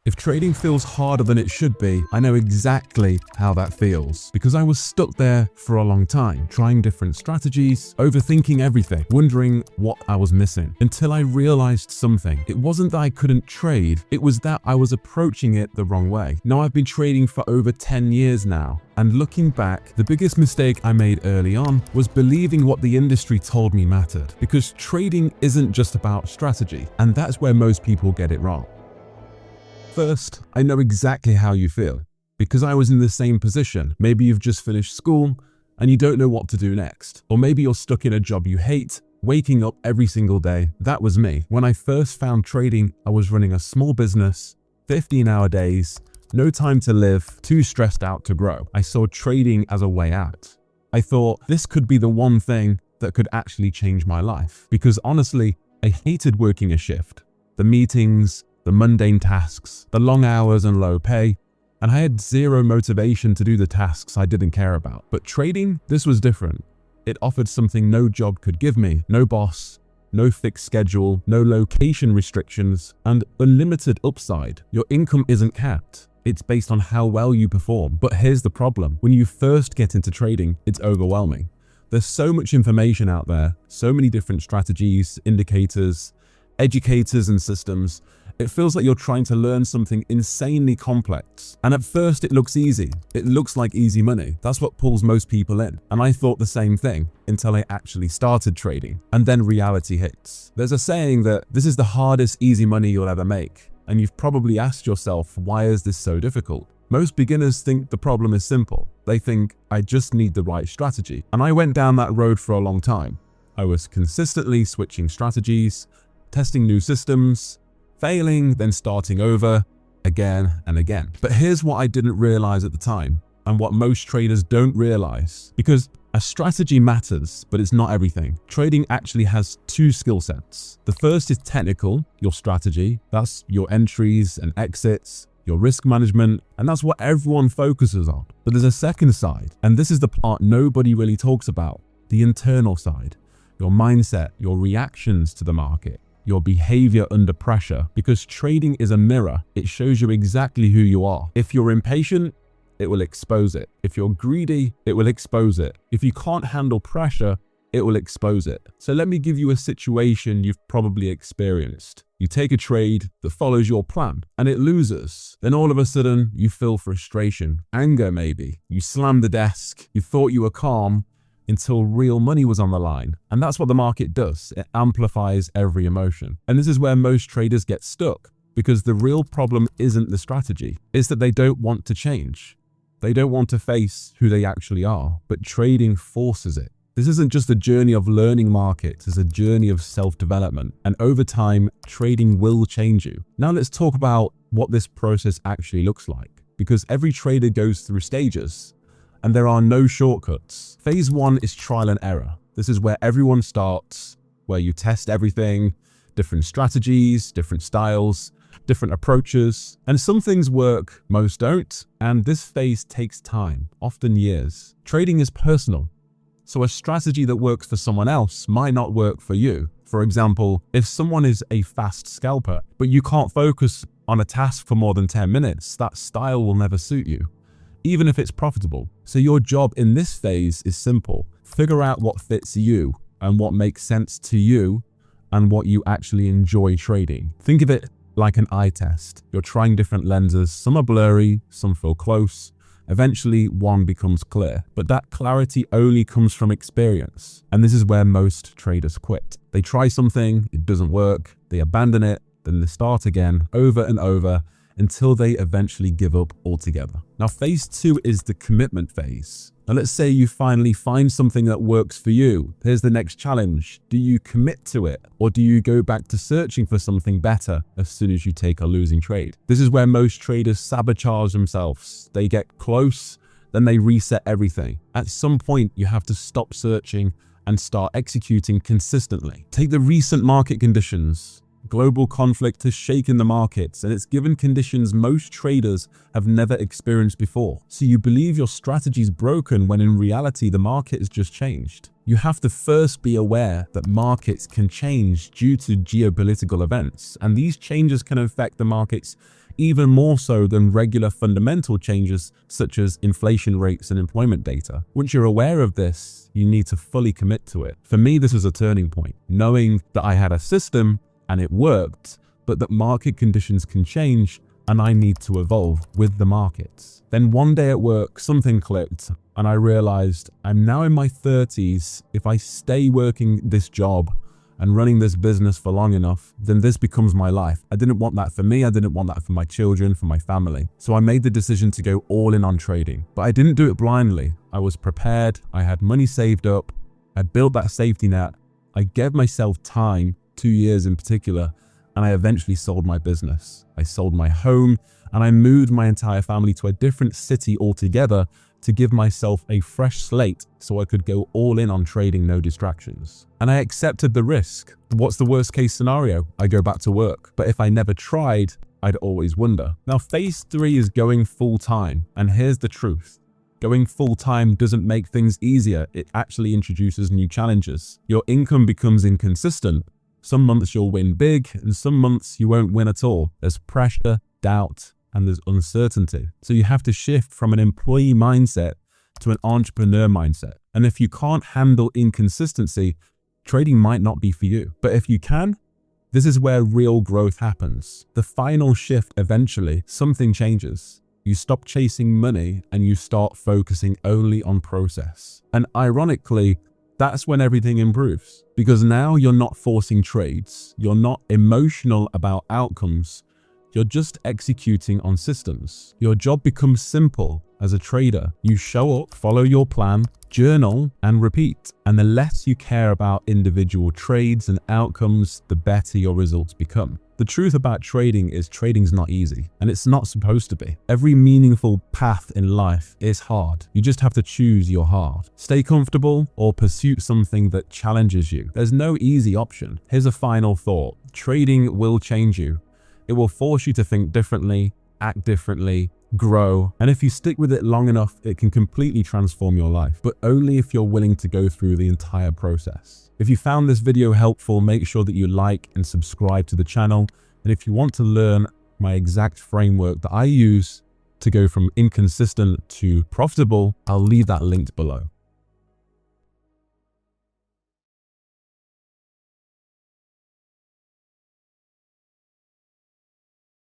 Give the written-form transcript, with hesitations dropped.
If trading feels harder than it should be, I know exactly how that feels because I was stuck there for a long time, trying different strategies, overthinking everything, wondering what I was missing, until I realized something. It wasn't that I couldn't trade, it was that I was approaching it the wrong way. Now I've been trading for over 10 years now, and looking back, the biggest mistake I made early on was believing what the industry told me mattered, because trading isn't just about strategy, and that's where most people get it wrong. First, I know exactly how you feel, because I was in the same position. Maybe you've just finished school and you don't know what to do next. Or maybe you're stuck in a job you hate, waking up every single day. That was me. When I first found trading, I was running a small business, 15-hour days, no time to live, too stressed out to grow. I saw trading as a way out. I thought this could be the one thing that could actually change my life. Because honestly, I hated working a shift. The meetings, the mundane tasks, the long hours and low pay, and I had zero motivation to do the tasks I didn't care about. But trading, this was different. It offered something no job could give me: no boss, no fixed schedule, no location restrictions, and unlimited upside. Your income isn't capped. It's based on how well you perform. But here's the problem. When you first get into trading, it's overwhelming. There's so much information out there, so many different strategies, indicators, educators, and systems. It feels like you're trying to learn something insanely complex. And at first it looks easy. It looks like easy money. That's what pulls most people in. And I thought the same thing until I actually started trading. And then reality hits. There's a saying that this is the hardest easy money you'll ever make. And you've probably asked yourself, why is this so difficult? Most beginners think the problem is simple. They think, I just need the right strategy. And I went down that road for a long time. I was consistently switching strategies, testing new systems, failing, then starting over again and again. But here's what I didn't realize at the time, and what most traders don't realize. Because a strategy matters, but it's not everything. Trading actually has two skill sets. The first is technical, your strategy. That's your entries and exits, your risk management, and that's what everyone focuses on. But there's a second side, and this is the part nobody really talks about: the internal side, your mindset, your reactions to the market, your behavior under pressure. Because trading is a mirror. It shows you exactly who you are. If you're impatient, it will expose it. If you're greedy, it will expose it. If you can't handle pressure, it will expose it. So let me give you a situation you've probably experienced. You take a trade that follows your plan and it loses. Then all of a sudden you feel frustration, anger maybe. You slam the desk. You thought you were calm until real money was on the line. And that's what the market does. It amplifies every emotion. And this is where most traders get stuck, because the real problem isn't the strategy. It's that they don't want to change. They don't want to face who they actually are, but trading forces it. This isn't just a journey of learning markets, it's a journey of self-development. And over time, trading will change you. Now let's talk about what this process actually looks like, because every trader goes through stages. And there are no shortcuts. Phase 1 is trial and error. This is where everyone starts, where you test everything, different strategies, different styles, different approaches. And some things work, most don't. And this phase takes time, often years. Trading is personal. So a strategy that works for someone else might not work for you. For example, if someone is a fast scalper, but you can't focus on a task for more than 10 minutes, that style will never suit you, even if it's profitable. So your job in this phase is simple. Figure out what fits you and what makes sense to you and what you actually enjoy trading. Think of it like an eye test. You're trying different lenses. Some are blurry, some feel close. Eventually, one becomes clear. But that clarity only comes from experience. And this is where most traders quit. They try something, it doesn't work, they abandon it, then they start again over and over until they eventually give up altogether. Now, phase 2 is the commitment phase. Now, let's say you finally find something that works for you. Here's the next challenge. Do you commit to it, or do you go back to searching for something better as soon as you take a losing trade? This is where most traders sabotage themselves. They get close, then they reset everything. At some point, you have to stop searching and start executing consistently. Take the recent market conditions. Global conflict has shaken the markets, and it's given conditions most traders have never experienced before. So you believe your strategy is broken when in reality the market has just changed. You have to first be aware that markets can change due to geopolitical events, and these changes can affect the markets even more so than regular fundamental changes such as inflation rates and employment data. Once you're aware of this, you need to fully commit to it. For me, this was a turning point, knowing that I had a system and it worked, but that market conditions can change and I need to evolve with the markets. Then one day at work, something clicked and I realized I'm now in my 30s. If I stay working this job and running this business for long enough, then this becomes my life. I didn't want that for me. I didn't want that for my children, for my family. So I made the decision to go all in on trading, but I didn't do it blindly. I was prepared. I had money saved up. I built that safety net. I gave myself time, 2 years in particular, and I eventually sold my business. I sold my home and I moved my entire family to a different city altogether to give myself a fresh slate so I could go all in on trading, no distractions. And I accepted the risk. What's the worst case scenario? I go back to work. But if I never tried, I'd always wonder. Now, phase 3 is going full time. And here's the truth. Going full time doesn't make things easier. It actually introduces new challenges. Your income becomes inconsistent. Some months you'll win big and some months you won't win at all. There's pressure, doubt, and there's uncertainty. So you have to shift from an employee mindset to an entrepreneur mindset. And if you can't handle inconsistency, trading might not be for you. But if you can, this is where real growth happens. The final shift, eventually, something changes. You stop chasing money and you start focusing only on process. And ironically, that's when everything improves. Because now you're not forcing trades. You're not emotional about outcomes. You're just executing on systems. Your job becomes simple as a trader. You show up, follow your plan, journal, and repeat. And the less you care about individual trades and outcomes, the better your results become. The truth about trading is trading's not easy, and it's not supposed to be. Every meaningful path in life is hard. You just have to choose your hard. Stay comfortable or pursue something that challenges you. There's no easy option. Here's a final thought. Trading will change you. It will force you to think differently, act differently, grow. And if you stick with it long enough, it can completely transform your life, but only if you're willing to go through the entire process. If you found this video helpful, make sure that you like and subscribe to the channel. And if you want to learn my exact framework that I use to go from inconsistent to profitable, I'll leave that linked below.